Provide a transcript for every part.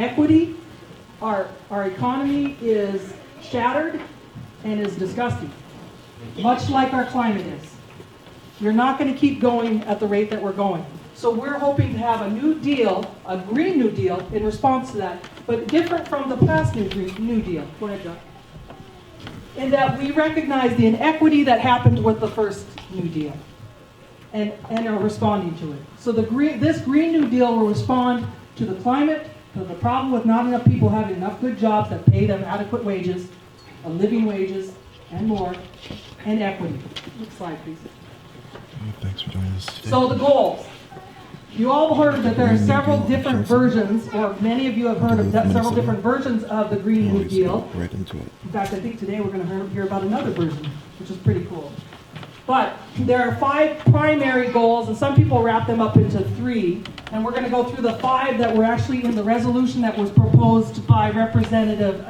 Equity, our economy is shattered and is disgusting, much like our climate is. You're not going to keep going at the rate that we're going. So we're hoping to have a new deal, a Green New Deal, in response to that, but different from the past New Deal. Go ahead, John. In that we recognize the inequity that happened with the first New Deal and are responding to it. So this Green New Deal will respond to the climate, to the problem with not enough people having enough good jobs that pay them adequate wages, living wages, and more, and equity. Next slide, please. Thanks for joining us. So the goals. You all heard that there are several different versions, or many of you have heard of several different versions of the Green New Deal. Right into it. In fact, I think today we're going to hear about another version, which is pretty cool. But there are 5 primary goals, and some people wrap them up into 3. And we're going to go through the 5 that were actually in the resolution that was proposed by Representative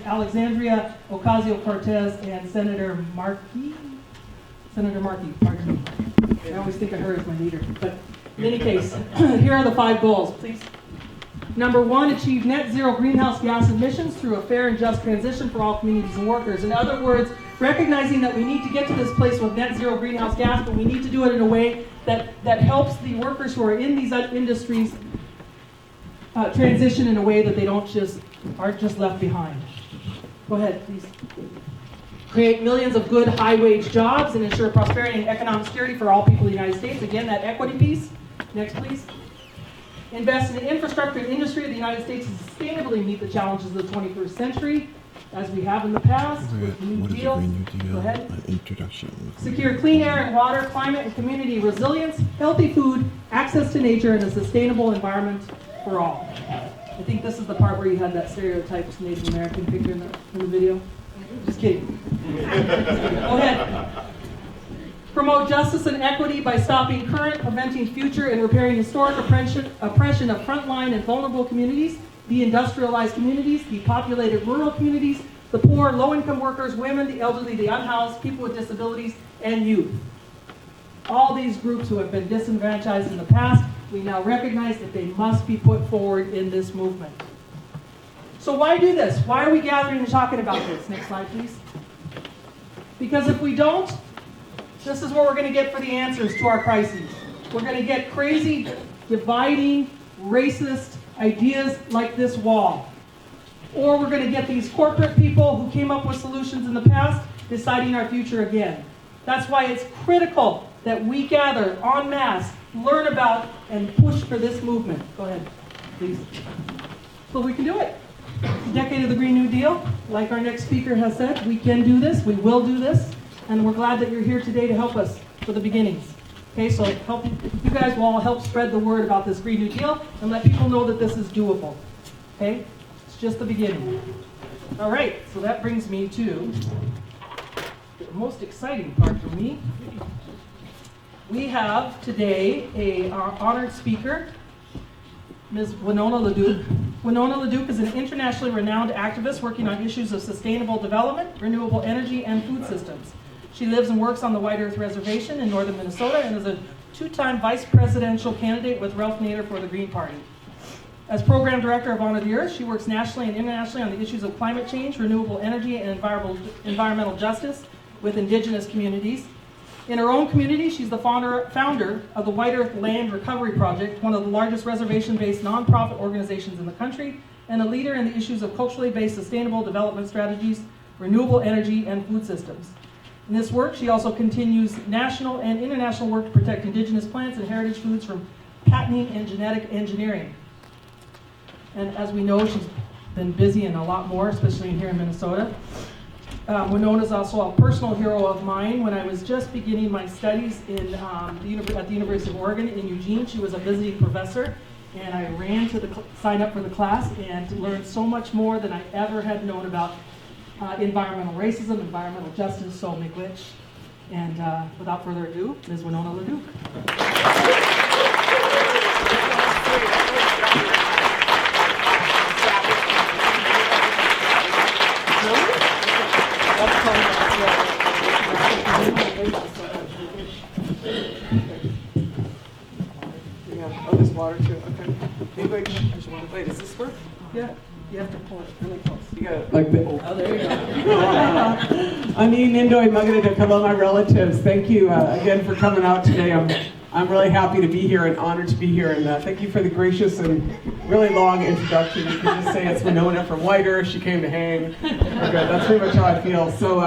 Alexandria Ocasio-Cortez and Senator Markey. Senator Markey, pardon me. I always think of her as my leader. But in any case, here are the 5 goals, please. Number 1, achieve net zero greenhouse gas emissions through a fair and just transition for all communities and workers. In other words, recognizing that we need to get to this place with net zero greenhouse gas, but we need to do it in a way that helps the workers who are in these industries transition in a way that they aren't just left behind. Go ahead, please. Create millions of good high-wage jobs and ensure prosperity and economic security for all people in the United States. Again, that equity piece. Next, please. Invest in the infrastructure and industry of the United States to sustainably meet the challenges of the 21st century, as we have in the past with the New Deal. Go ahead. Introduction. Secure clean air and water, climate and community resilience, healthy food, access to nature, and a sustainable environment for all. I think this is the part where you had that stereotyped Native American picture in the video. Just kidding. Go ahead. Promote justice and equity by stopping current, preventing future, and repairing historic oppression of frontline and vulnerable communities, deindustrialized communities, depopulated rural communities, the poor, low-income workers, women, the elderly, the unhoused, people with disabilities, and youth. All these groups who have been disenfranchised in the past, we now recognize that they must be put forward in this movement. So why do this? Why are we gathering and talking about this? Next slide, please. Because if we don't, this is what we're going to get for the answers to our crises. We're going to get crazy, dividing, racist ideas like this wall. Or we're going to get these corporate people who came up with solutions in the past deciding our future again. That's why it's critical that we gather en masse, learn about, and push for this movement. Go ahead, please. So we can do it. Decade of the Green New Deal. Like our next speaker has said, we can do this, we will do this, and we're glad that you're here today to help us for the beginnings. Okay, so you guys will all help spread the word about this Green New Deal and let people know that this is doable. Okay, it's just the beginning. All right, so that brings me to the most exciting part for me. We have today our honored speaker, Ms. Winona LaDuke. Winona LaDuke is an internationally renowned activist working on issues of sustainable development, renewable energy, and food systems. She lives and works on the White Earth Reservation in northern Minnesota and is a 2-time vice presidential candidate with Ralph Nader for the Green Party. As program director of Honor the Earth, she works nationally and internationally on the issues of climate change, renewable energy, and environmental justice with indigenous communities. In her own community, she's the founder of the White Earth Land Recovery Project, one of the largest reservation-based nonprofit organizations in the country, and a leader in the issues of culturally based sustainable development strategies, renewable energy, and food systems. In this work, she also continues national and international work to protect indigenous plants and heritage foods from patenting and genetic engineering. And as we know, she's been busy and a lot more, especially here in Minnesota. Winona is also a personal hero of mine. When I was just beginning my studies at the University of Oregon in Eugene, she was a visiting professor, and I ran to sign up for the class and learned so much more than I ever had known about environmental racism, environmental justice, so miigwech. And without further ado, Ms. Winona LaDuke. Oh, there's water too. Okay. Anybody? Wait, does this work? Yeah, you have to pull it really close. You got it like this. Oh, there you go. Ani Nindoi Magada Kalo, my relatives. Thank you again for coming out today. I'm really happy to be here and honored to be here. And thank you for the gracious and really long introduction. You can just say it's Winona from White Earth. She came to hang. Okay, that's pretty much how I feel. So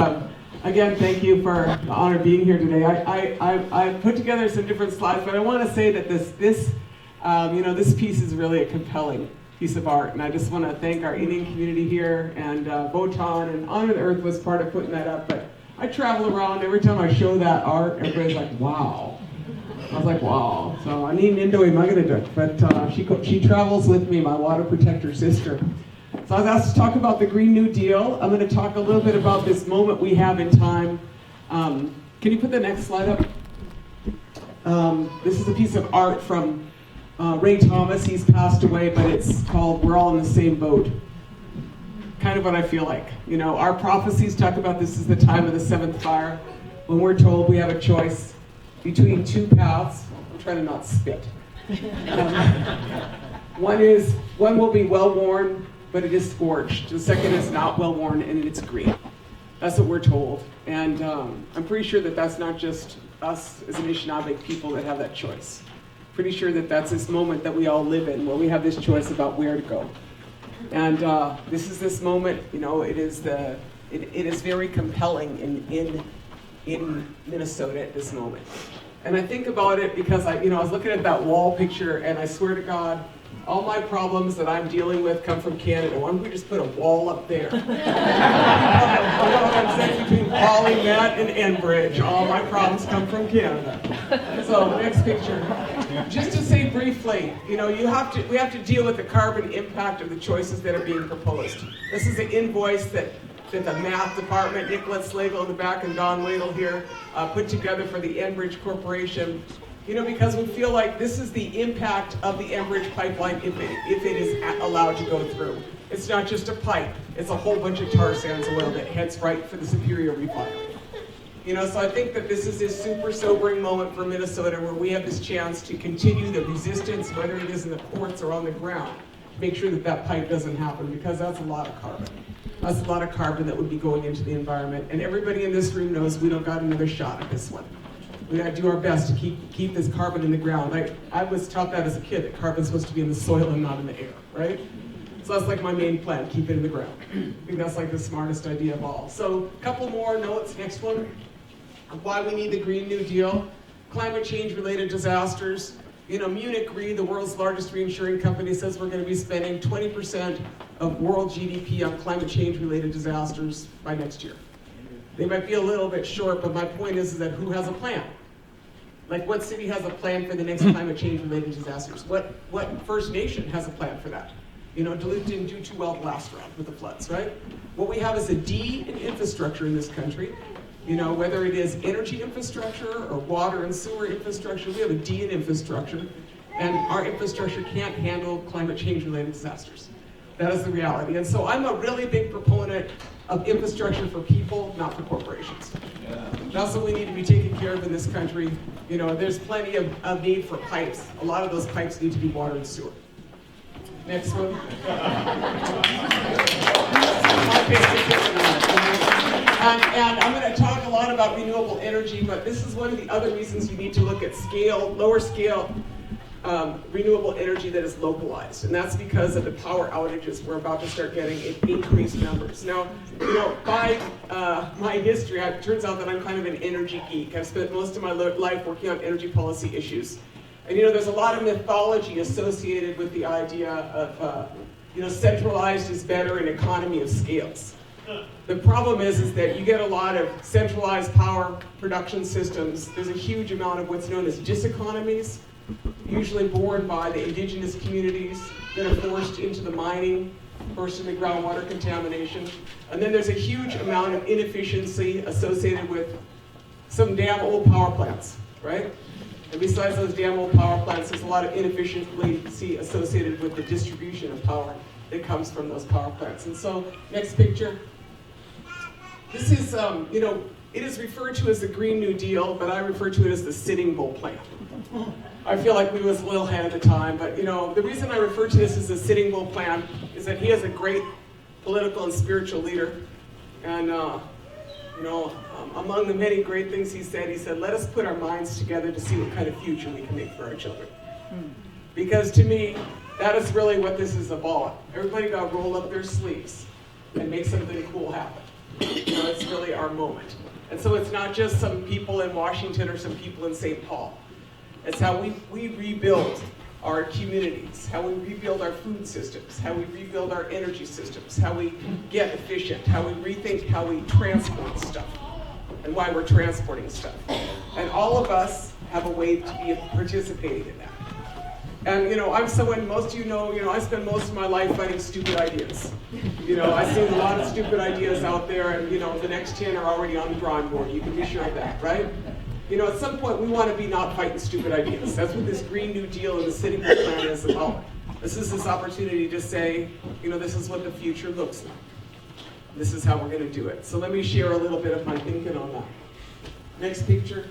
again, thank you for the honor of being here today. I put together some different slides, but I want to say that this piece is really a compelling piece of art, and I just want to thank our Indian community here, and Votan and Honor the Earth was part of putting that up. But I travel around, every time I show that art, everybody's like, wow. I was like, wow. So I need Nindoi Magadaduk, but she travels with me, my water protector sister. So I was asked to talk about the Green New Deal. I'm going to talk a little bit about this moment we have in time. Can you put the next slide up? This is a piece of art from Ray Thomas. He's passed away, but it's called We're All in the Same Boat. Kind of what I feel like. You know, our prophecies talk about this is the time of the seventh fire, when we're told we have a choice between two paths. I'm trying to not spit. One will be well-worn, but it is scorched. The second is not well-worn, and it's green. That's what we're told. And I'm pretty sure that that's not just us as Anishinaabe people that have that choice. Pretty sure that that's this moment that we all live in, where we have this choice about where to go. And this is this moment, you know, it is very compelling in Minnesota at this moment. And I think about it because I was looking at that wall picture, and I swear to God, all my problems that I'm dealing with come from Canada. Why don't we just put a wall up there? You know what I'm saying? Between Polymat and Enbridge, all my problems come from Canada. So next picture. Just to say briefly, you know, we have to deal with the carbon impact of the choices that are being proposed. This is an invoice that the math department, Nicholas Slagle in the back and Don Wadle here, put together for the Enbridge Corporation. You know, because we feel like this is the impact of the Enbridge pipeline if it is allowed to go through. It's not just a pipe, it's a whole bunch of tar sands oil that heads right for the Superior refinery. You know, so I think that this is this super sobering moment for Minnesota where we have this chance to continue the resistance, whether it is in the ports or on the ground, make sure that that pipe doesn't happen, because that's a lot of carbon. That's a lot of carbon that would be going into the environment, and everybody in this room knows we don't got another shot at this one. We gotta do our best to keep this carbon in the ground. I was taught that as a kid, that carbon's supposed to be in the soil and not in the air, right? So that's like my main plan, keep it in the ground. I think that's like the smartest idea of all. So a couple more notes, next one. Why we need the Green New Deal. Climate change related disasters. You know, Munich Re, the world's largest reinsuring company, says we're gonna be spending 20% of world GDP on climate change related disasters by next year. They might be a little bit short, but my point is that who has a plan? Like, what city has a plan for the next climate change related disasters? What First Nation has a plan for that? You know, Duluth didn't do too well the last round with the floods, right? What we have is a D in infrastructure in this country. You know, whether it is energy infrastructure or water and sewer infrastructure, we have a D in infrastructure, and our infrastructure can't handle climate change related disasters. That is the reality. And so I'm a really big proponent of infrastructure for people, not for corporations. That's what we need to be taken care of in this country. You know, there's plenty of need for pipes. A lot of those pipes need to be water and sewer. Next one. And I'm going to talk a lot about renewable energy, but this is one of the other reasons you need to look at scale, lower scale renewable energy that is localized. And that's because of the power outages we're about to start getting in increased numbers. Now, you know, by my history, it turns out that I'm kind of an energy geek. I've spent most of my life working on energy policy issues. And you know, there's a lot of mythology associated with the idea of, you know, centralized is better in economy of scales. The problem is that you get a lot of centralized power production systems. There's a huge amount of what's known as diseconomies, usually borne by the indigenous communities that are forced into the mining, forced into groundwater contamination. And then there's a huge amount of inefficiency associated with some damn old power plants, right? And besides those damn old power plants, there's a lot of inefficiency associated with the distribution of power that comes from those power plants. And so, next picture. This is, you know, it is referred to as the Green New Deal, but I refer to it as the Sitting Bull Plan. I feel like we was a little ahead of the time, but the reason I refer to this as a Sitting Bull plan is that he is a great political and spiritual leader. And among the many great things he said, let us put our minds together to see what kind of future we can make for our children. Because to me, that is really what this is about. Everybody got to roll up their sleeves and make something cool happen. It's really our moment. And so it's not just some people in Washington or some people in St. Paul. It's how we rebuild our communities, how we rebuild our food systems, how we rebuild our energy systems, how we get efficient, how we rethink how we transport stuff, and why we're transporting stuff. And all of us have a way to be participating in that. And I'm someone, most of you know, I spend most of my life fighting stupid ideas. I've seen a lot of stupid ideas out there, and the next 10 are already on the drawing board. You can be sure of that, right? At some point we want to be not fighting stupid ideas. That's what this Green New Deal and the Sitting Bull plan is about. This is this opportunity to say, this is what the future looks like. This is how we're going to do it. So let me share a little bit of my thinking on that. Next picture.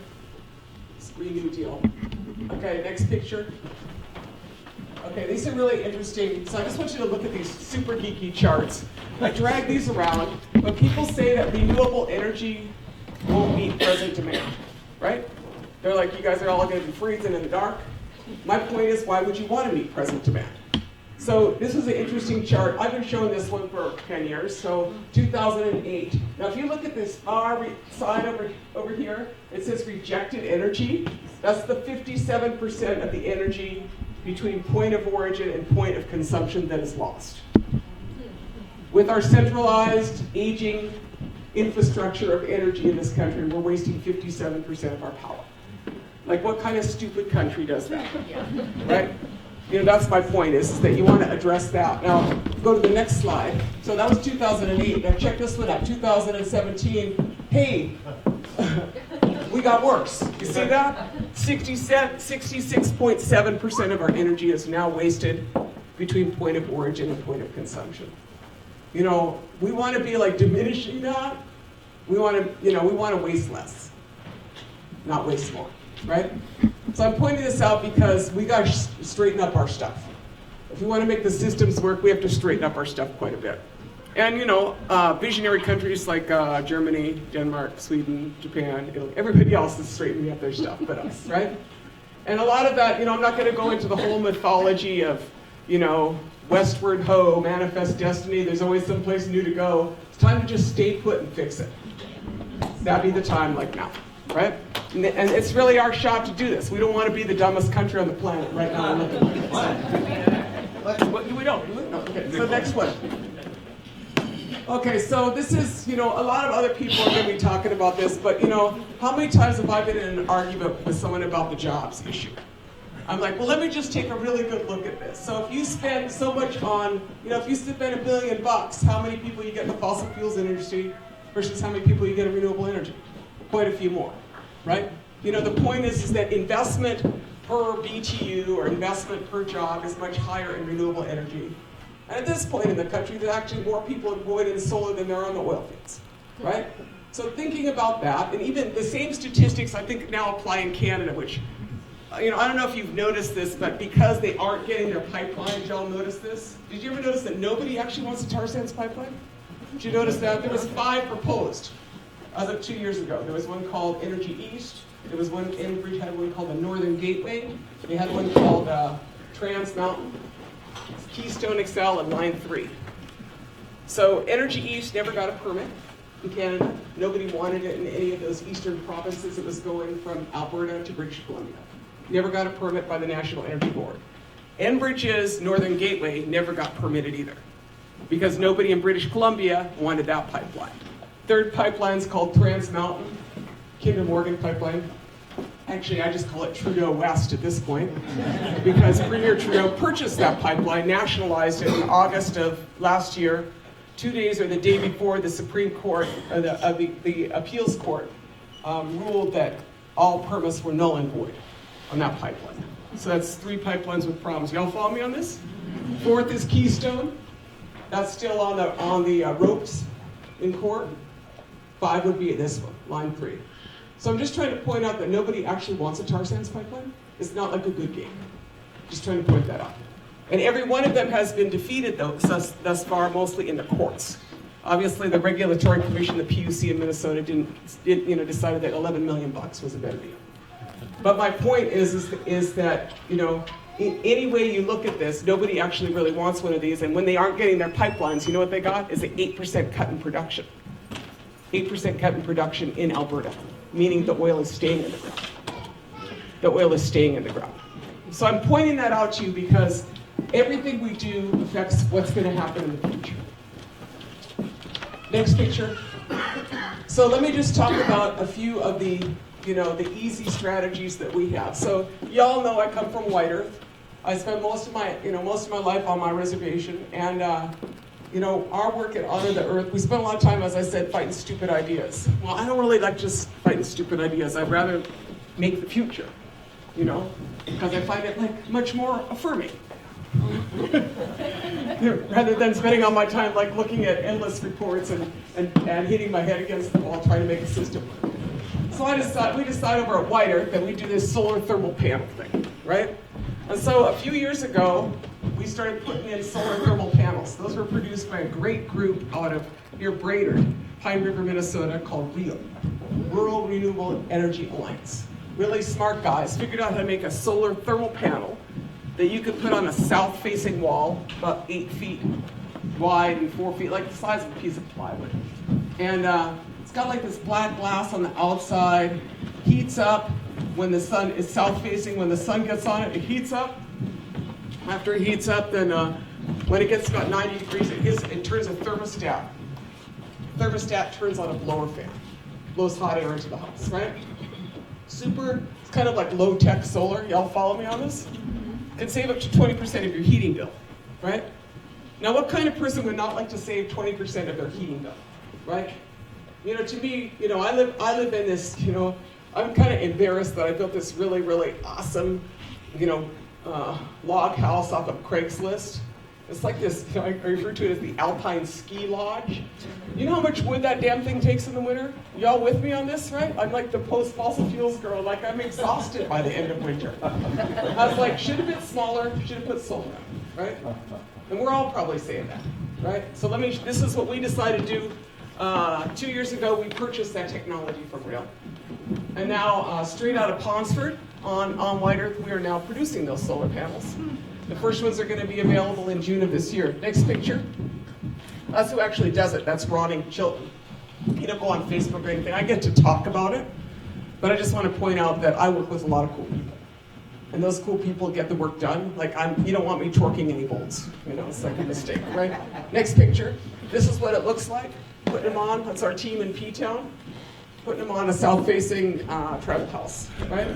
This Green New Deal. Okay, next picture. Okay, these are really interesting. So I just want you to look at these super geeky charts. I drag these around, but people say that renewable energy won't meet present demand, right? They're like, you guys are all going to be freezing in the dark. My point is, why would you want to meet present demand? So this is an interesting chart. I've been showing this one for 10 years, so 2008. Now if you look at this far side over here, it says rejected energy. That's the 57% of the energy between point of origin and point of consumption that is lost. With our centralized, aging infrastructure of energy in this country, we're wasting 57% of our power. Like, what kind of stupid country does that? Right? That's my point, is that you want to address that. Now, go to the next slide. So that was 2008. Now check this one out, 2017. Hey, we got worse. You see that? 66.7% of our energy is now wasted between point of origin and point of consumption. We want to be like diminishing that. We want to waste less, not waste more, right? So I'm pointing this out because we got to straighten up our stuff. If we want to make the systems work, we have to straighten up our stuff quite a bit. And visionary countries like Germany, Denmark, Sweden, Japan, Italy, everybody else is straightening up their stuff but us, right? And a lot of that, I'm not going to go into the whole mythology of, westward ho, manifest destiny, there's always someplace new to go. It's time to just stay put and fix it. That'd be the time like now, right? And it's really our shot to do this. We don't want to be the dumbest country on the planet right now. What? We don't. No. Okay, so next one. Okay, so this is, a lot of other people are going to be talking about this, but, how many times have I been in an argument with someone about the jobs issue? I'm like, well, let me just take a really good look at this. So if you spend so much on, if you spend $1 billion, how many people you get in the fossil fuels industry versus how many people you get in renewable energy? Quite a few more, right? The point is that investment per BTU or investment per job is much higher in renewable energy. And at this point in the country, there's actually more people employed in solar than there are on the oil fields, right? So thinking about that, and even the same statistics I think now apply in Canada, which, I don't know if you've noticed this, but because they aren't getting their pipelines, y'all notice this? Did you ever notice that nobody actually wants a tar sands pipeline? Did you notice that? There was 5 proposed as of 2 years ago. There was one called Energy East. There was one, Enbridge had one called the Northern Gateway. They had one called Trans Mountain, Keystone XL, and Line 3. So Energy East never got a permit in Canada. Nobody wanted it in any of those eastern provinces. It was going from Alberta to British Columbia. Never got a permit by the National Energy Board. Enbridge's Northern Gateway never got permitted either, because nobody in British Columbia wanted that pipeline. Third pipeline's called Trans Mountain, Kinder Morgan pipeline. Actually, I just call it Trudeau West at this point, because Premier Trudeau purchased that pipeline, nationalized it in August of last year, 2 days or the day before the Supreme Court, or the appeals court, ruled that all permits were null and void on that pipeline. So that's 3 pipelines with problems. Y'all follow me on this? 4th is Keystone. That's still on the ropes in court. 5 would be this one, Line 3. So I'm just trying to point out that nobody actually wants a tar sands pipeline. It's not like a good game. Just trying to point that out. And every one of them has been defeated, though, thus far, mostly in the courts. Obviously, the Regulatory Commission, the PUC in Minnesota, decided that $11 million was a better deal. But my point is that, any way you look at this, nobody actually really wants one of these. And when they aren't getting their pipelines, you know what they got? Is an 8% cut in production. 8% cut in production in Alberta, meaning the oil is staying in the ground. The oil is staying in the ground. So I'm pointing that out to you because everything we do affects what's going to happen in the future. Next picture. So let me just talk about a few of the, the easy strategies that we have. So y'all know I come from White Earth. I spent most of my life on my reservation, and our work at Honor the Earth, we spend a lot of time, as I said, fighting stupid ideas. Well, I don't really like just fighting stupid ideas. I'd rather make the future, because I find it like much more affirming. Rather than spending all my time like looking at endless reports and hitting my head against the wall trying to make a system work. So we decided over at White Earth that we do this solar thermal panel thing, right? And so a few years ago, we started putting in solar thermal panels. Those were produced by a great group out of near Brainerd, Pine River, Minnesota, called Riot, Rural Renewable Energy Alliance. Really smart guys figured out how to make a solar thermal panel that you could put on a south-facing wall, about 8 feet wide and 4 feet, like the size of a piece of plywood. And it's got like this black glass on the outside, heats up when the sun is south-facing. When the sun gets on it, it heats up. After it heats up, then when it gets about 90 degrees, it turns a thermostat. Thermostat turns on a blower fan, blows hot air into the house, right? It's kind of like low-tech solar. Y'all follow me on this? Can save up to 20% of your heating bill, right? Now, what kind of person would not like to save 20% of their heating bill, right? To me, I live in this, I'm kind of embarrassed that I built this really, really awesome, log house off of Craigslist. It's like this, I refer to it as the Alpine Ski Lodge. You know how much wood that damn thing takes in the winter? Y'all with me on this, right? I'm like the post-fossil fuels girl, like I'm exhausted by the end of winter. I was like, should have been smaller, should have put solar on, right? And we're all probably saying that, right? So this is what we decided to do. 2 years ago, we purchased that technology from Riot. And now, straight out of Ponsford on White Earth, we are now producing those solar panels. The first ones are going to be available in June of this year. Next picture. That's who actually does it. That's Ronnie Chilton. He don't go on Facebook or anything. I get to talk about it, but I just want to point out that I work with a lot of cool people. And those cool people get the work done. Like, you don't want me twerking any bolts. It's like a mistake, right? Next picture. This is what it looks like. Putting them on. That's our team in P-Town. Putting them on a south-facing tribal house, right?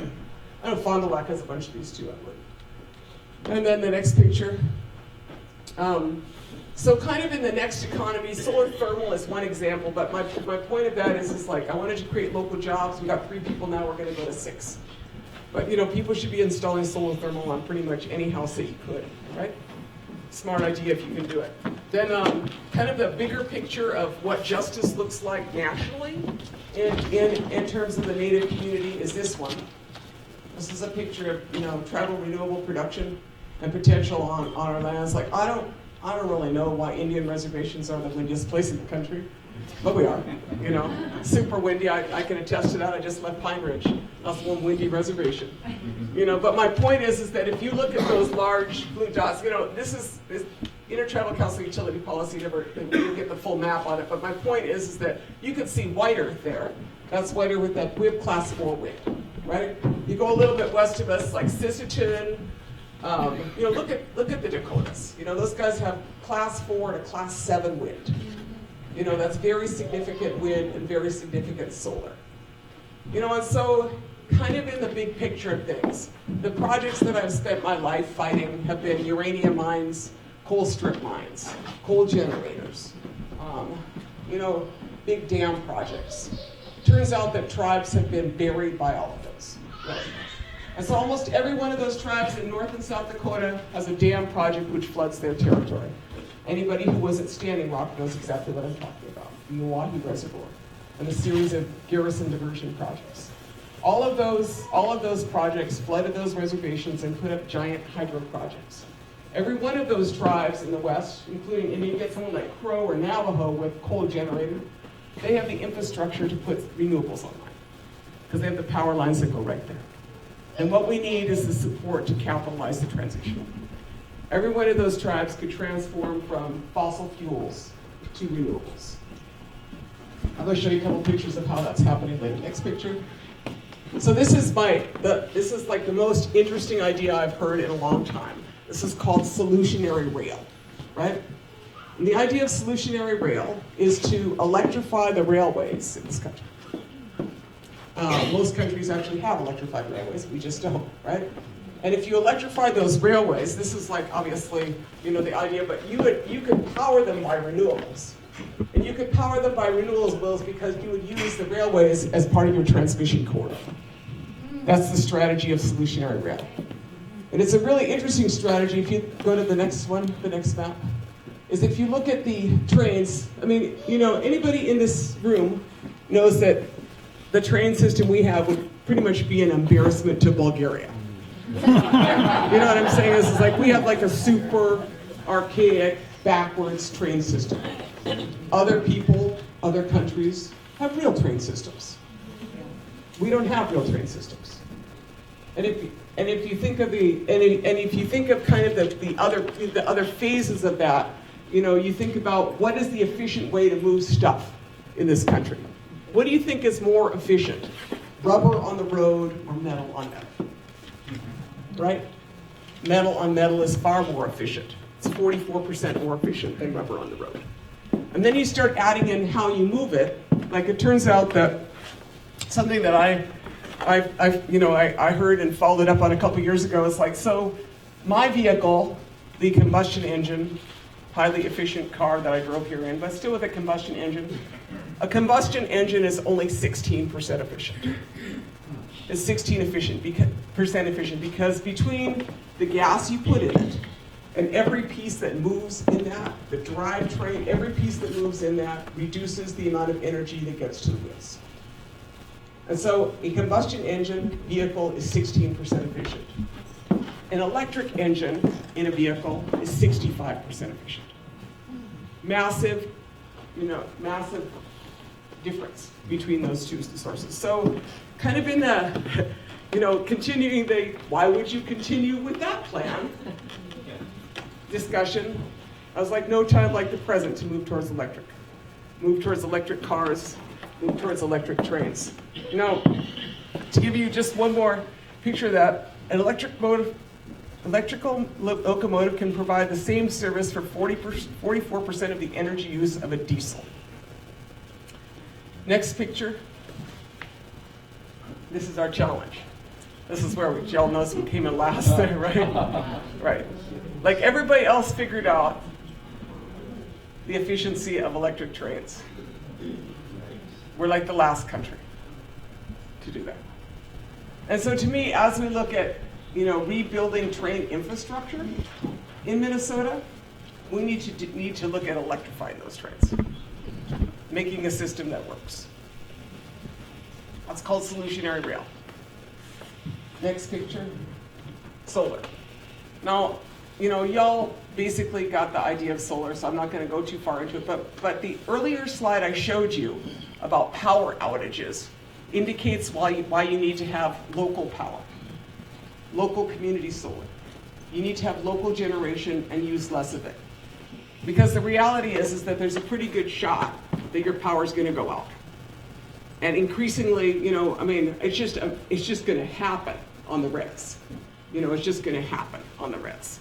I know Fond du Lac has a bunch of these too, I would. And then the next picture. So kind of in the next economy, solar thermal is one example, but my point of that is like, I wanted to create local jobs. We got 3 people now, we're gonna go to 6. But people should be installing solar thermal on pretty much any house that you could, right? Smart idea if you can do it. Then kind of the bigger picture of what justice looks like nationally in terms of the Native community is this one. This is a picture of tribal renewable production and potential on our lands. Like I don't really know why Indian reservations are the windiest place in the country, but we are. Super windy. I can attest to that. I just left Pine Ridge. That's one windy reservation. But my point is that if you look at those large blue dots, this is Intertribal Council Utility Policy. We didn't get the full map on it, but my point is that you can see White Earth there. That's White Earth with that. We have class 4 wind, right? You go a little bit west of us, like Sisseton. Look at the Dakotas. Those guys have class 4 to class 7 wind. That's very significant wind and very significant solar. And so kind of in the big picture of things, the projects that I've spent my life fighting have been uranium mines, coal strip mines, coal generators, big dam projects. Turns out that tribes have been buried by all of those. Right? And so almost every one of those tribes in North and South Dakota has a dam project which floods their territory. Anybody who was at Standing Rock knows exactly what I'm talking about, the Oahe Reservoir, and a series of garrison diversion projects. All of those projects flooded those reservations and put up giant hydro projects. Every one of those tribes in the West, including, and you get someone like Crow or Navajo with coal generator, they have the infrastructure to put renewables online because they have the power lines that go right there. And what we need is the support to capitalize the transition. Every one of those tribes could transform from fossil fuels to renewables. I'm going to show you a couple pictures of how that's happening later. Next picture. So this is like the most interesting idea I've heard in a long time. This is called solutionary rail, right? And the idea of solutionary rail is to electrify the railways in this country. Most countries actually have electrified railways, we just don't, right? And if you electrify those railways, this is like obviously, the idea, but you could power them by renewables. And you could power them by renewables because you would use the railways as part of your transmission corridor. That's the strategy of solutionary rail. And it's a really interesting strategy. If you go to the next one, the next map, is if you look at the trains, anybody in this room knows that the train system we have would pretty much be an embarrassment to Bulgaria. You know what I'm saying? It's like we have like a super archaic, backwards train system. Other people, other countries have real train systems. We don't have real train systems. And if you think of kind of the other phases of that, you think about what is the efficient way to move stuff in this country. What do you think is more efficient? Rubber on the road or metal on metal? Right? Metal on metal is far more efficient. It's 44% more efficient than rubber on the road. And then you start adding in how you move it. Like it turns out that something that I heard and followed up on a couple years ago is like, so my vehicle, the combustion engine, highly efficient car that I drove here in, but still with a combustion engine. A combustion engine is only 16% efficient. It's 16% efficient because between the gas you put in it and every piece that moves in that, the drivetrain, every piece that moves in that reduces the amount of energy that gets to the wheels. And so a combustion engine vehicle is 16% efficient. An electric engine in a vehicle is 65% efficient. Massive difference between those two sources. So kind of in the, continuing why would you continue with that plan discussion, I was like, no time like the present to move towards electric. Move towards electric cars, move towards electric trains. To give you just one more picture of that, an electrical locomotive can provide the same service for 44% of the energy use of a diesel. Next picture. This is our challenge. This is where y'all notice we came in last, right? Right. Like everybody else figured out the efficiency of electric trains. We're like the last country to do that. And so to me, as we look at rebuilding train infrastructure in Minnesota, we need to look at electrifying those trains, making a system that works. That's called solutionary rail. Next picture, solar. Now, y'all basically got the idea of solar, so I'm not going to go too far into it, but the earlier slide I showed you about power outages indicates why you need to have local power, local community solar. You need to have local generation and use less of it. Because the reality is that there's a pretty good shot that your power is going to go out. And increasingly, it's just going to happen on the res. It's just going to happen on the res.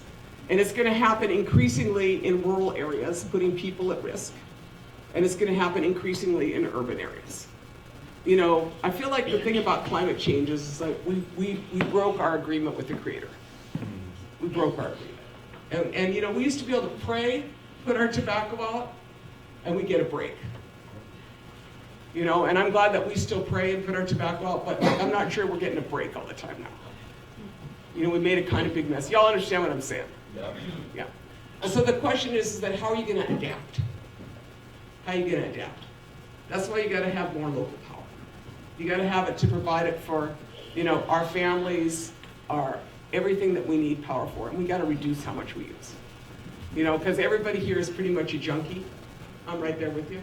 And it's going to happen increasingly in rural areas, putting people at risk. And it's going to happen increasingly in urban areas. I feel like the thing about climate change is like we broke our agreement with the Creator. We broke our agreement. And we used to be able to pray, put our tobacco out, and we get a break. And I'm glad that we still pray and put our tobacco out, but I'm not sure we're getting a break all the time now. We made a kind of big mess. Y'all understand what I'm saying? Yeah. And so the question is that how are you going to adapt? How are you going to adapt? That's why you got to have more local power. You got to have it to provide it for, our families, our everything that we need power for, and we got to reduce how much we use. Because everybody here is pretty much a junkie. I'm right there with you.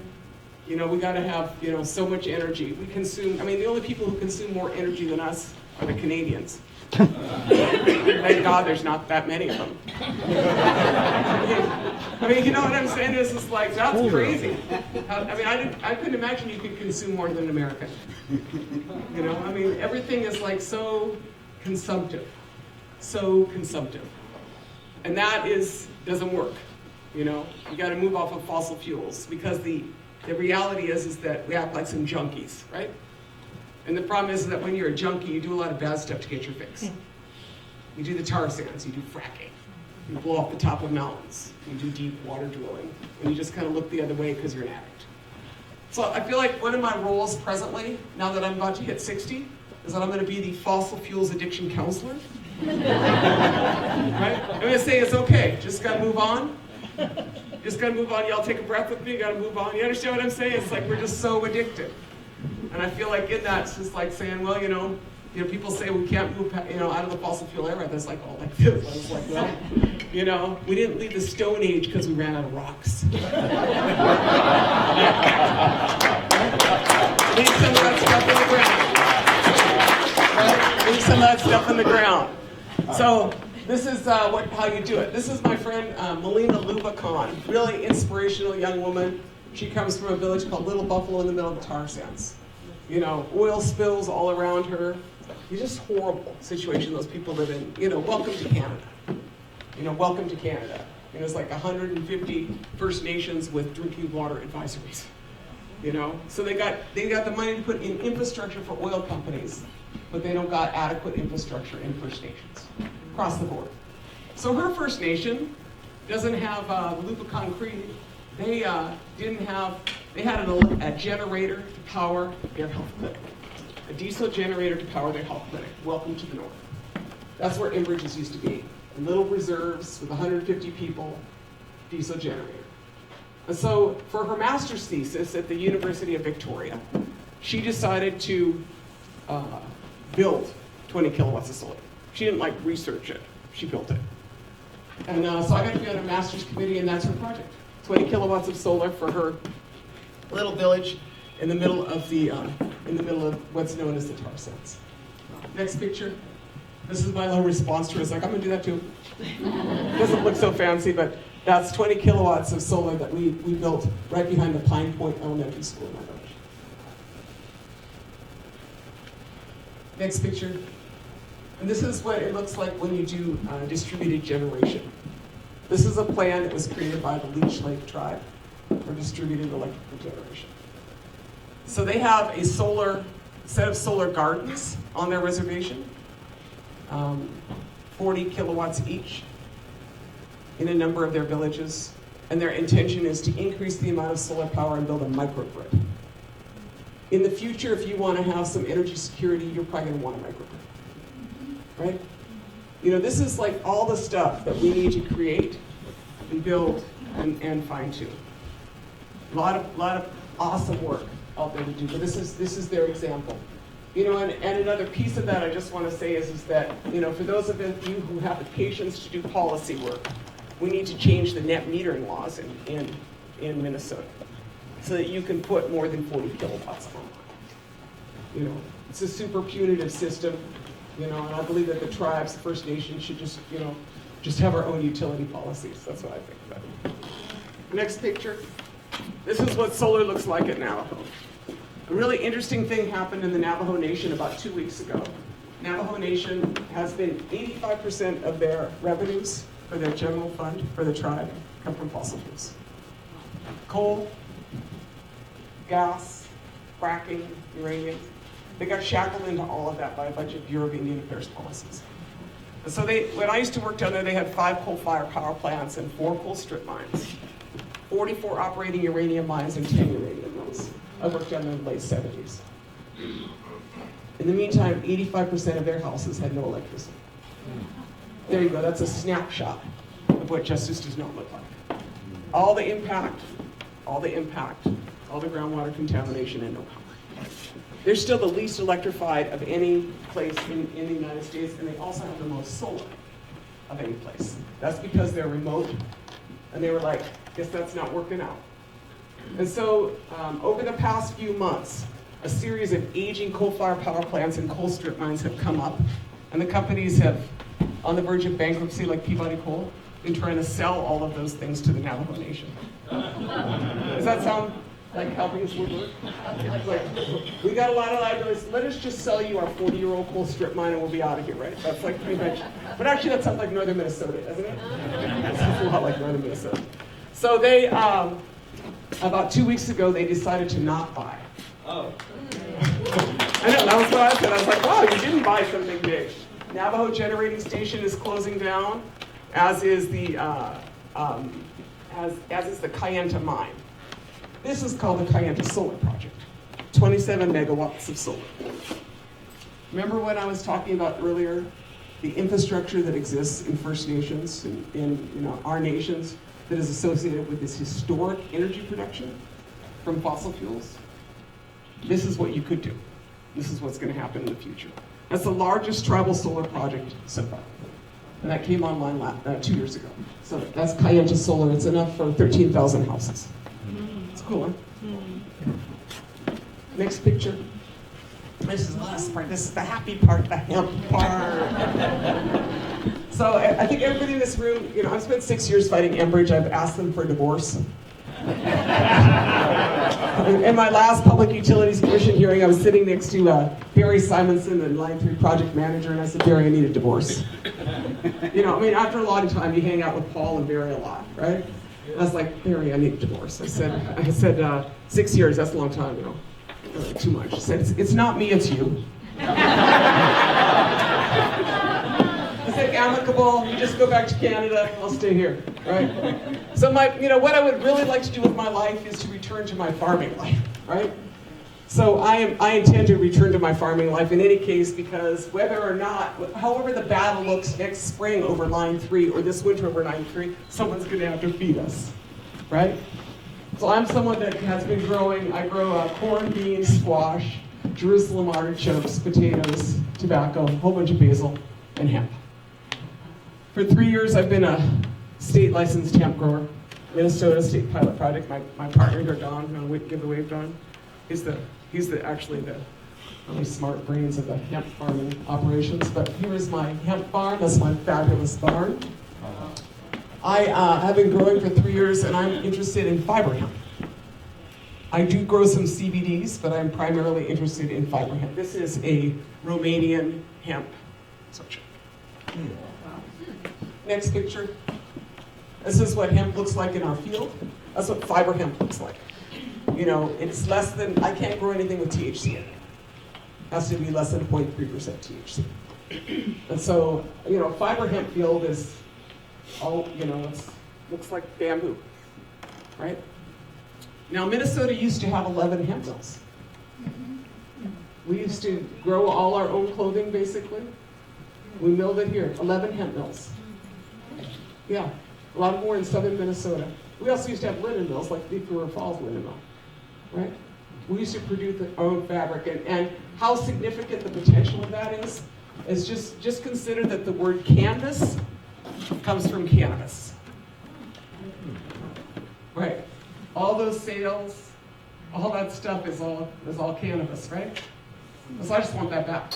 We got to have, so much energy. We consume, the only people who consume more energy than us are the Canadians. Thank God there's not that many of them. You know what I'm saying? It's just like, that's crazy. I couldn't imagine you could consume more than an American. Everything is like so consumptive. So consumptive. And that doesn't work. You got to move off of fossil fuels, because the reality is that we act like some junkies, right? And the problem is that when you're a junkie, you do a lot of bad stuff to get your fix. You do the tar sands, you do fracking, you blow off the top of mountains, you do deep water drilling, and you just kind of look the other way because you're an addict. So I feel like one of my roles presently, now that I'm about to hit 60, is that I'm going to be the fossil fuels addiction counselor. Right? I'm going to say it's okay, just got to move on. Just got to move on. Y'all take a breath with me, got to move on. You understand what I'm saying? It's like we're just so addicted. And I feel like in that, it's just like saying, well, people say we can't move, out of the fossil fuel era. That's like all like this. I was like, well, we didn't leave the Stone Age because we ran out of rocks. Leave some of that stuff in the ground. Right? Leave some of that stuff in the ground. So this is how you do it. This is my friend Melina Lubicon, really inspirational young woman. She comes from a village called Little Buffalo in the middle of the tar sands. Oil spills all around her. It's just horrible situation those people live in. Welcome to Canada. Welcome to Canada. It's like 150 First Nations with drinking water advisories. So they got the money to put in infrastructure for oil companies, but they don't got adequate infrastructure in First Nations across the board. So her First Nation doesn't have the Lubicon Creek. They had a generator to power their health clinic. A diesel generator to power their health clinic. Welcome to the north. That's where Enbridges used to be. In little reserves with 150 people, diesel generator. And so for her master's thesis at the University of Victoria, she decided to build 20 kilowatts of solar. She didn't research it, she built it. And so I got to be on a master's committee, and that's her project. 20 kilowatts of solar for her little village in the middle of what's known as the tar sands. Next picture. This is my little response to her. It's like, I'm gonna do that too. Doesn't look so fancy, but that's 20 kilowatts of solar that we built right behind the Pine Point Elementary School in my village. Next picture. And this is what it looks like when you do distributed generation. This is a plan that was created by the Leech Lake tribe for distributed electrical generation. So they have a set of solar gardens on their reservation, 40 kilowatts each in a number of their villages. And their intention is to increase the amount of solar power and build a microgrid. In the future, if you want to have some energy security, you're probably going to want a microgrid, right? This is like all the stuff that we need to create and build and fine tune. A lot of awesome work out there to do, but this is their example. And another piece of that I just want to say is that, for those of you who have the patience to do policy work, we need to change the net metering laws in Minnesota so that you can put more than 40 kilowatts on. It's a super punitive system. And I believe that the tribes, the First Nations, should just have our own utility policies. That's what I think about it. Next picture. This is what solar looks like at Navajo. A really interesting thing happened in the Navajo Nation about 2 weeks ago. Navajo Nation has been 85% of their revenues for their general fund for the tribe come from fossil fuels. Coal, gas, fracking, uranium. They got shackled into all of that by a bunch of Bureau of Indian Affairs policies. And so when I used to work down there, they had 5 coal-fired power plants and 4 coal strip mines, 44 operating uranium mines, and 10 uranium mills. I worked down there in the late 70s. In the meantime, 85% of their houses had no electricity. There you go, that's a snapshot of what justice does not look like. All the impact, all the groundwater contamination, and no power. They're still the least electrified of any place in the United States, and they also have the most solar of any place. That's because they're remote, and they were like, guess that's not working out. And so over the past few months, a series of aging coal-fired power plants and coal strip mines have come up, and the companies have, on the verge of bankruptcy, like Peabody Coal, been trying to sell all of those things to the Navajo Nation. Does that sound like how things would work? It's like, we got a lot of liabilities, let us just sell you our 40-year-old coal strip mine and we'll be out of here, right? That's like pretty much, but actually that sounds like northern Minnesota, doesn't it? It sounds a lot like northern Minnesota. So they, about 2 weeks ago, they decided to not buy. Oh. I know, that was what I said. I was like, wow, you didn't buy something big. Navajo Generating Station is closing down, as is the as is the Kayenta mine. This is called the Kayenta Solar Project. 27 megawatts of solar. Remember when I was talking about earlier the infrastructure that exists in First Nations, in our nations, that is associated with this historic energy production from fossil fuels? This is what you could do. This is what's going to happen in the future. That's the largest tribal solar project so far. And that came online 2 years ago. So that's Kayenta Solar. It's enough for 13,000 houses. It's cool, huh? Next picture. This is the last part. This is the happy part, the hemp part. So I think everybody in this room, I've spent 6 years fighting Enbridge. I've asked them for a divorce. In my last Public Utilities Commission hearing, I was sitting next to Barry Simonson, the Line 3 project manager, and I said, Barry, I need a divorce. After a long time, you hang out with Paul and Barry a lot, right? I was like, Barry, I need a divorce. I said, 6 years, that's a long time, too much. I said, it's not me, it's you. I said, amicable, you just go back to Canada, I'll stay here, right? So what I would really like to do with my life is to return to my farming life, right? So I intend to return to my farming life in any case, because whether or not, however the battle looks next spring over Line 3 or this winter over Line 3, someone's going to have to feed us, right? So I'm someone that has been growing, I grow corn, beans, squash, Jerusalem artichokes, potatoes, tobacco, a whole bunch of basil, and hemp. For 3 years, I've been a state licensed hemp grower, Minnesota State Pilot Project. My partner here, Don, I'm going to give a wave, Don. He's actually the really smart brains of the hemp farming operations. But here is my hemp farm. That's my fabulous barn. I have been growing for 3 years, and I'm interested in fiber hemp. I do grow some CBDs, but I'm primarily interested in fiber hemp. This is a Romanian hemp structure. Next picture. This is what hemp looks like in our field. That's what fiber hemp looks like. It's less than, I can't grow anything with THC in it. It has to be less than 0.3% THC. And so, fiber hemp field is all, it looks like bamboo, right? Now, Minnesota used to have 11 hemp mills. We used to grow all our own clothing, basically. We milled it here, 11 hemp mills. Yeah, a lot more in southern Minnesota. We also used to have linen mills, like Leech Falls linen mill, right? We used to produce our own fabric, and how significant the potential of that is just consider that the word canvas comes from cannabis, right? All those sales, all that stuff is all cannabis, right? So I just want that back.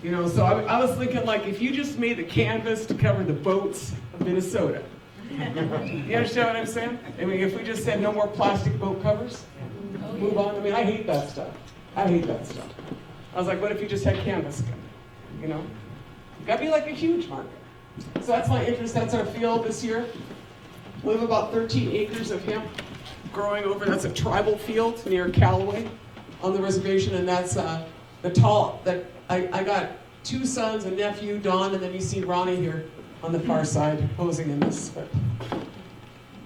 So I was thinking, like, if you just made the canvas to cover the boats of Minnesota, you understand what I'm saying? If we just said no more plastic boat covers, move on. I hate that stuff. I was like, what if you just had canvas? That'd be like a huge market. So that's my interest. That's our field this year. We have about 13 acres of hemp growing over. That's a tribal field near Callaway on the reservation, and that's I got 2 sons, a nephew, Don, and then you see Ronnie here on the far side posing in this. But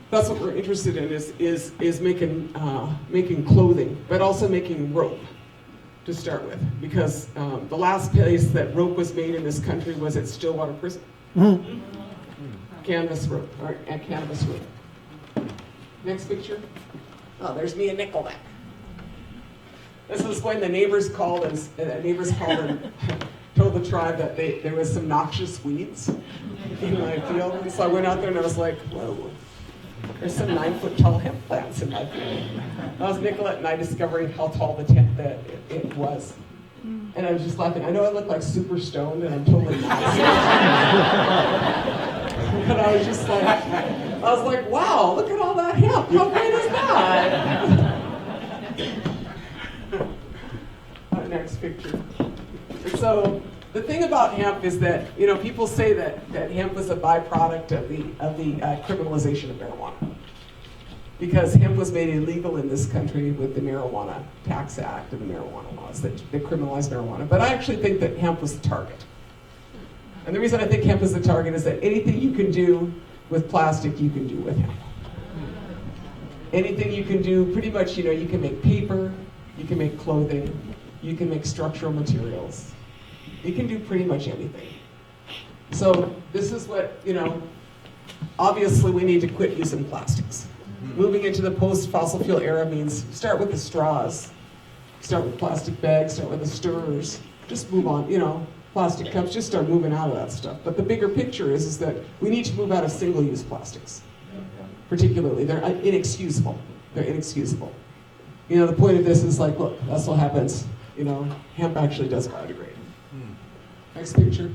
that's what we're interested in is making clothing, but also making rope to start with, because the last place that rope was made in this country was at Stillwater Prison. Canvas rope, or cannabis rope. Next picture. Oh, there's me and Nickelback. This was when the neighbors called and told the tribe that there was some noxious weeds in my field. And so I went out there and I was like, whoa, there's some 9-foot tall hemp plants in my field. That was Nicolette and I discovering how tall the tent that it was. And I was just laughing. I know I look like super stoned and I'm totally not. But I was just like, wow, look at all that hemp. How great is that? Next picture. So the thing about hemp is that, you know, people say that hemp was a byproduct of the criminalization of marijuana. Because hemp was made illegal in this country with the Marijuana Tax Act and the marijuana laws that criminalized marijuana. But I actually think that hemp was the target. And the reason I think hemp is the target is that anything you can do with plastic, you can do with hemp. Anything you can do, pretty much, you know, you can make paper, you can make clothing, you can make structural materials. You can do pretty much anything. So this is what, you know, obviously we need to quit using plastics. Moving into the post-fossil fuel era means start with the straws, start with plastic bags, start with the stirrers, just move on, you know, plastic cups, just start moving out of that stuff. But the bigger picture is that we need to move out of single-use plastics, particularly. They're inexcusable. They're inexcusable. You know, the point of this is like, look, that's what happens. You know, hemp actually does biodegrade. Next picture.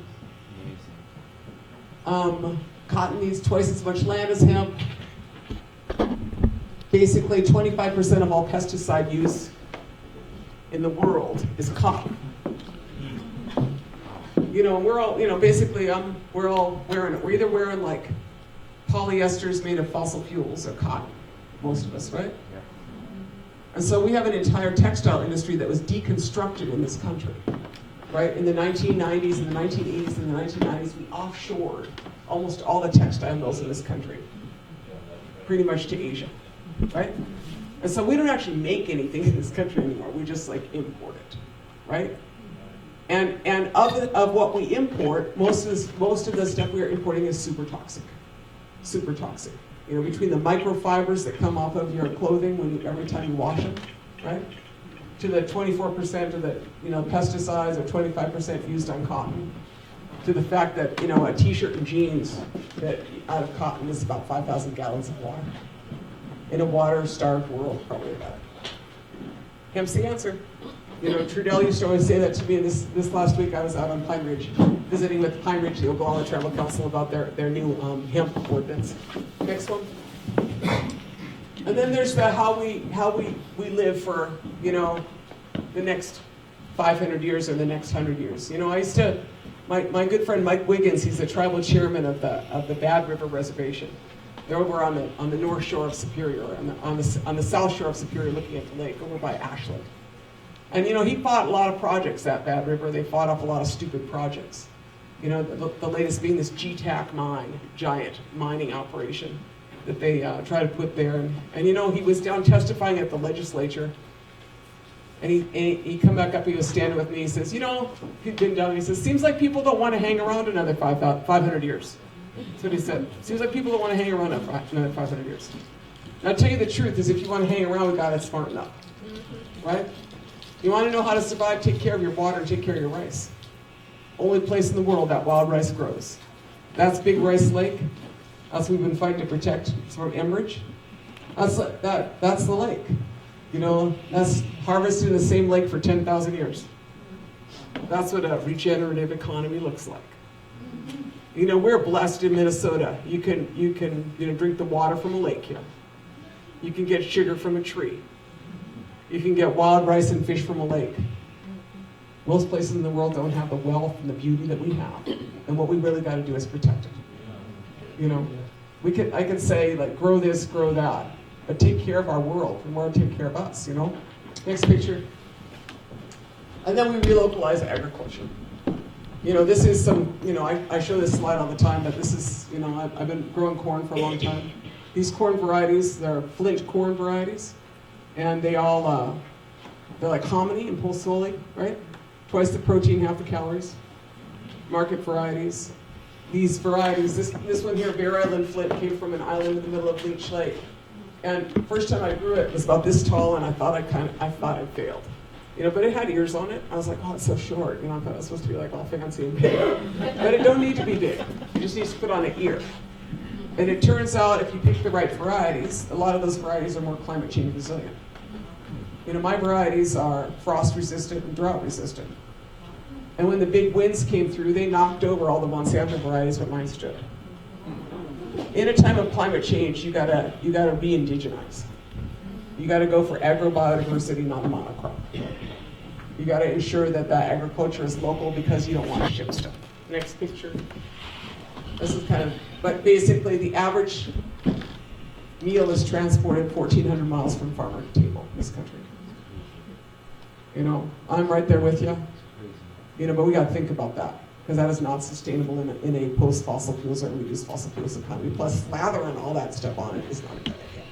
Cotton needs twice as much land as hemp. Basically, 25% of all pesticide use in the world is cotton. You know, we're all, you know, basically, we're either wearing like polyesters made of fossil fuels or cotton, most of us, right? Yeah. And so we have an entire textile industry that was deconstructed in this country, right? In the 1990s and the 1980s and the 1990s, we offshored almost all the textile mills in this country, pretty much to Asia, right? And so we don't actually make anything in this country anymore. We just like import it, right? And of what we import, most of the stuff we are importing is super toxic. Super toxic. You know, between the microfibers that come off of your clothing every time you wash them, right? To the 24% of the, you know, pesticides or 25% used on cotton. To the fact that, you know, a t-shirt and jeans that out of cotton is about 5,000 gallons of water. In a water-starved world, probably about it. Hemp's the answer. You know, Trudell used to always say that to me. This last week I was out on Pine Ridge, visiting with Pine Ridge, the Oklahoma Tribal Council, about their new hemp ordinance. Next one. And then there's the how we live for, you know, the next 500 years or the next 100 years. You know, I used to, my good friend Mike Wiggins, he's the tribal chairman of the Bad River Reservation. They're over on the north shore of Superior, on the south shore of Superior, looking at the lake, over by Ashland. And you know, he fought a lot of projects at Bad River. They fought off a lot of stupid projects. You know, the latest being this GTAC mine, giant mining operation that they try to put there. And you know, he was down testifying at the legislature. And he come back up, he was standing with me, he says, you know, he'd been down, he says, seems like people don't want to hang around another 500 years. That's what he said. Seems like people don't want to hang around another 500 years. And I'll tell you the truth is, if you want to hang around with God, it's smart enough. Right? You want to know how to survive, take care of your water, and take care of your rice. Only place in the world that wild rice grows. That's Big Rice Lake. That's what we've been fighting to protect. It's from Enbridge. That's the lake. You know, that's harvested in the same lake for 10,000 years. That's what a regenerative economy looks like. You know, we're blessed in Minnesota. You can drink the water from a lake here. You can get sugar from a tree. You can get wild rice and fish from a lake. Most places in the world don't have the wealth and the beauty that we have. And what we really got to do is protect it. You know, I could say, like, grow this, grow that, but take care of our world, and we're going to take care of us, you know? Next picture. And then we relocalize agriculture. You know, this is some, you know, I show this slide all the time, but this is, you know, I've been growing corn for a long time. These corn varieties, they're flint corn varieties, and they all, they're like hominy and pulsoli, right? Twice the protein, half the calories. Market varieties. These varieties, this one here, Bear Island Flint, came from an island in the middle of Leech Lake. And first time I grew it, it was about this tall, and I thought I failed. But it had ears on it. I was like, oh, it's so short. I thought it was supposed to be like all fancy and big. But it don't need to be big. You just need to put on an ear. And it turns out if you pick the right varieties, a lot of those varieties are more climate change resilient. My varieties are frost resistant and drought resistant. And when the big winds came through, they knocked over all the Monsanto varieties, but mine stood. In a time of climate change, you gotta re-indigenize. You gotta go for agrobiodiversity, not a monocrop. You gotta ensure that that agriculture is local because you don't want to ship stuff. Next picture. This is but basically the average meal is transported 1,400 miles from farmer to table in this country. I'm right there with you. But we gotta think about that, because that is not sustainable in a post-fossil fuels or reduced fossil fuels economy. Plus, slathering all that stuff on it is not a good idea.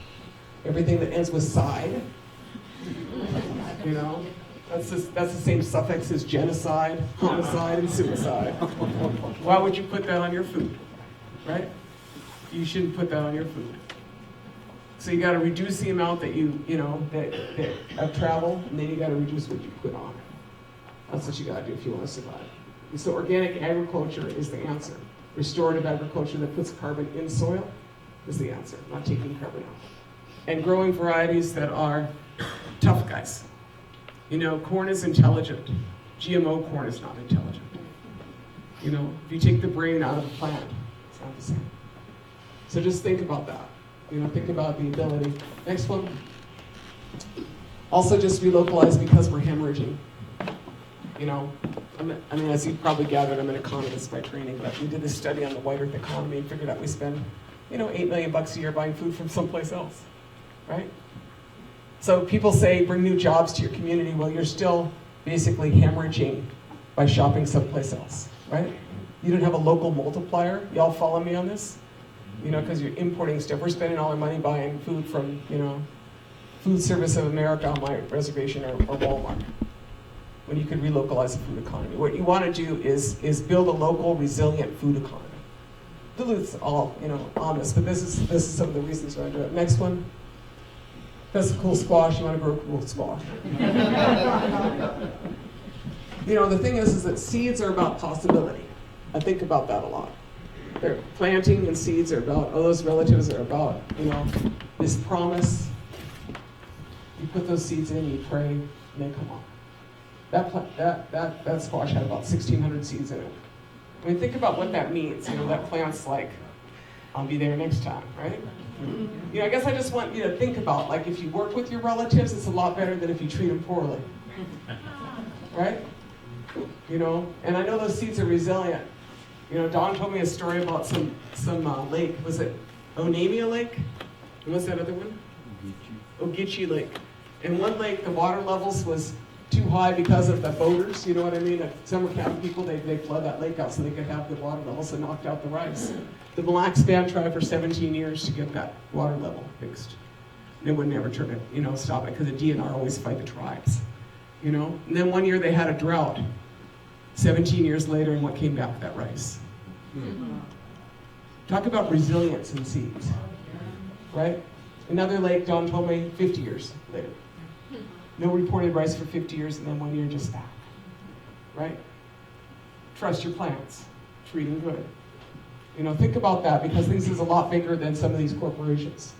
Everything that ends with "side," that's the same suffix as genocide, homicide, and suicide. Why would you put that on your food, right? You shouldn't put that on your food. So you got to reduce the amount that that of travel, and then you got to reduce what you put on it. That's what you got to do if you want to survive. And so organic agriculture is the answer. Restorative agriculture that puts carbon in soil is the answer, not taking carbon out. And growing varieties that are tough guys. Corn is intelligent. GMO corn is not intelligent. If you take the brain out of the plant, it's not the same. So just think about that. Think about the ability. Next one. Also just relocalize because we're hemorrhaging. As you probably gathered, I'm an economist by training, but we did this study on the white earth economy and figured out we spend, $8 million a year buying food from someplace else, right? So people say, bring new jobs to your community. Well, you're still basically hemorrhaging by shopping someplace else, right? You don't have a local multiplier. Y'all follow me on this? Because you're importing stuff. We're spending all our money buying food from, Food Service of America on my reservation or Walmart, when you could relocalize the food economy. What you want to do is build a local, resilient food economy. Duluth's all, on this, but this is some of the reasons why I do it. Next one. That's a cool squash. You want to grow a cool squash. The thing is that seeds are about possibility. I think about that a lot. They're planting and seeds are about, those relatives are about, this promise. You put those seeds in, you pray, and they come on. That squash had about 1,600 seeds in it. Think about what that means. That plant's like, I'll be there next time, right? I guess I just want you to think about, like, if you work with your relatives, it's a lot better than if you treat them poorly, right? And I know those seeds are resilient. Don told me a story about some lake. Was it Onamia Lake? And what's that other one? Ogeechee Lake. In one lake, the water levels was too high because of the boaters, you know what I mean? Summer camp people, they flood that lake out so they could have the water levels and knocked out the rice. The Mille Lacs Band tried for 17 years to get that water level fixed. They would never turn it, stop it, because the DNR always fight the tribes, And then one year they had a drought, 17 years later, and what came back with that rice? Talk about resilience in seeds, right? Another lake, Don told me, 50 years later. No reported rice for 50 years, and then 1 year just back, right? Trust your plants, treat them good. Think about that, because this is a lot bigger than some of these corporations.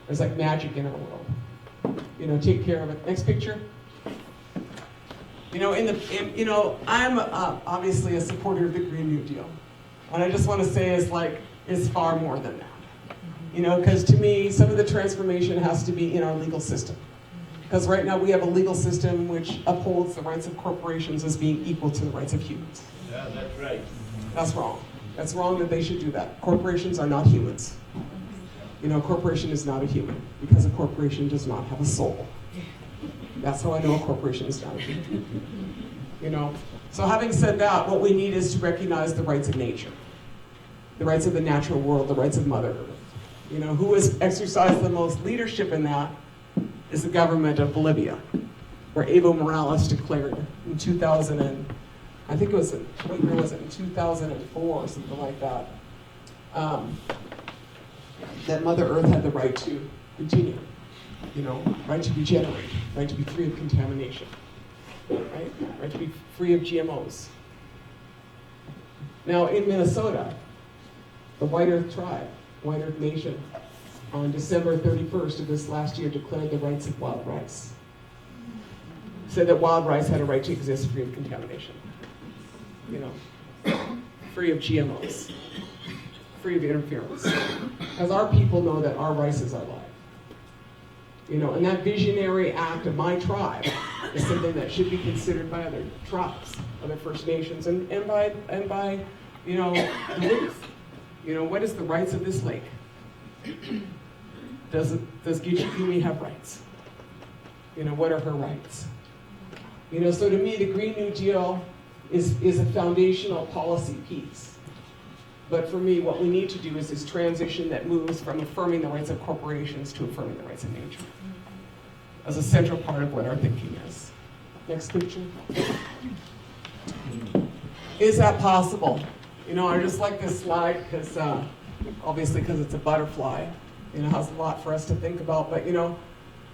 There's like magic in our world. Take care of it. Next picture. I'm obviously a supporter of the Green New Deal. And I just want to say it's far more than that. Because to me, some of the transformation has to be in our legal system. Because right now we have a legal system which upholds the rights of corporations as being equal to the rights of humans. Yeah, that's right. That's wrong. That's wrong that they should do that. Corporations are not humans. A corporation is not a human, because a corporation does not have a soul. That's how I know a corporation is not a human. So having said that, what we need is to recognize the rights of nature, the rights of the natural world, the rights of Mother Earth. Who has exercised the most leadership in that is the government of Bolivia, where Evo Morales declared in 2000 and I think it was, what year was it, in 2004 or something like that, that Mother Earth had the right to continue, right to regenerate, right to be free of contamination. right? Right, to be free of GMOs. Now, in Minnesota, the White Earth tribe, White Earth Nation, on December 31st of this last year declared the rights of wild rice. Said that wild rice had a right to exist free of contamination. You know, free of GMOs, free of interference. Because our people know that our rice is our life. You know, and that visionary act of my tribe is something that should be considered by other tribes, other First Nations, and by you know, Duluth. You know, what is the rights of this lake? Does Gitchigumi have rights? You know, what are her rights? You know, so to me, the Green New Deal is a foundational policy piece. But for me, what we need to do is this transition that moves from affirming the rights of corporations to affirming the rights of nature as a central part of what our thinking is. Next picture. Is that possible? You know, I just like this slide because, obviously because it's a butterfly, you know, has a lot for us to think about. But, you know,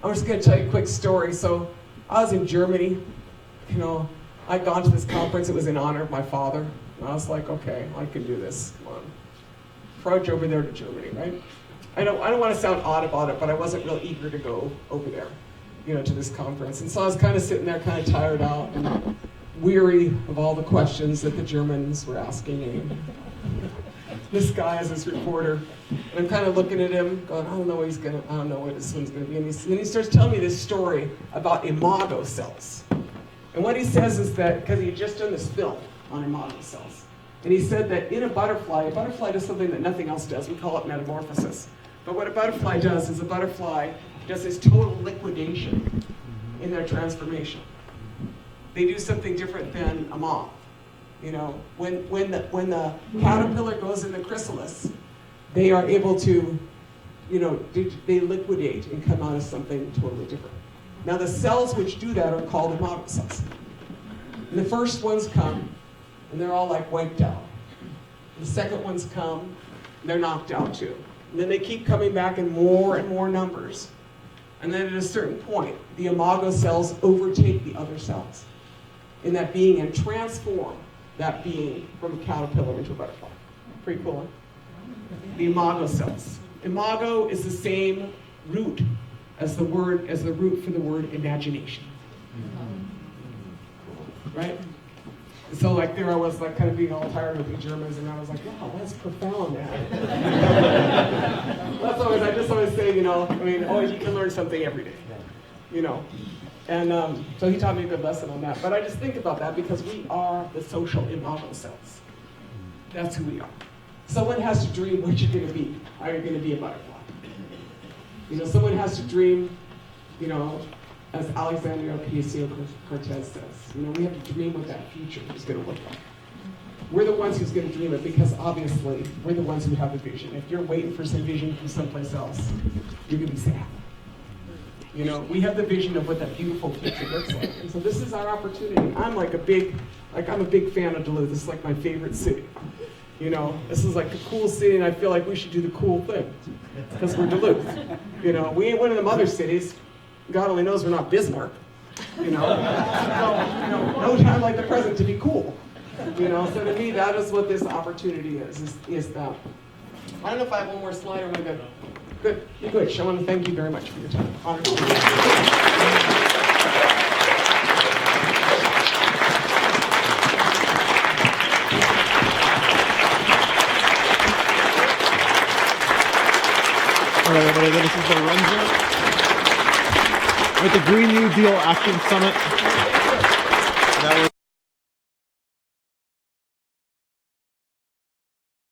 I'm just going to tell you a quick story. So I was in Germany. You know, I'd gone to this conference. It was in honor of my father. And I was like, okay, I can do this. Come on. Trudge over there to Germany, right? I don't want to sound odd about it, but I wasn't real eager to go over there, you know, to this conference. And so I was kind of sitting there, kind of tired out and weary of all the questions that the Germans were asking me. This guy is this reporter, and I'm kind of looking at him, going, I don't know what this one's gonna be. And then he starts telling me this story about imago cells. And what he says is that, because he had just done this film on imago cells, and he said that in a butterfly does something that nothing else does. We call it metamorphosis. But what a butterfly does is a butterfly does this total liquidation in their transformation. They do something different than a moth. You know, when the caterpillar goes in the chrysalis, they are able to, you know, they liquidate and come out as something totally different. Now the cells which do that are called imago cells. And the first ones come, and they're all like wiped out. The second ones come, and they're knocked out too. And then they keep coming back in more and more numbers. And then at a certain point, the imago cells overtake the other cells in that being and transform that being from a caterpillar into a butterfly. Pretty cool, huh? The imago cells. Imago is the same root as the root for the word imagination. Right? So like there I was like kind of being all tired with the Germans, and I was like, wow, that's profound, man. I just always say, you know, I mean, always you can learn something every day, you know. And so he taught me a good lesson on that. But I just think about that because we are the social imago cells. That's who we are. Someone has to dream what you're going to be. Are you going to be a butterfly? You know, someone has to dream, you know, as Alexandria Ocasio-Cortez says, you know, we have to dream what that future is going to look like. We're the ones who's going to dream it because obviously we're the ones who have the vision. If you're waiting for some vision from someplace else, you're going to be sad. You know, we have the vision of what that beautiful future looks like. And so this is our opportunity. I'm a big fan of Duluth. This is like my favorite city. You know, this is like a cool city, and I feel like we should do the cool thing because we're Duluth. You know, we ain't one of them other cities. God only knows we're not Bismarck. You know, so, no time like the present to be cool. You know, so to me, that is what this opportunity is that. I don't know if I have one more slide or am I good? Good. You're good. I want to thank you very much for your time. Honored to be here. All right, everybody, this is Lorenzo with the Green New Deal Action Summit.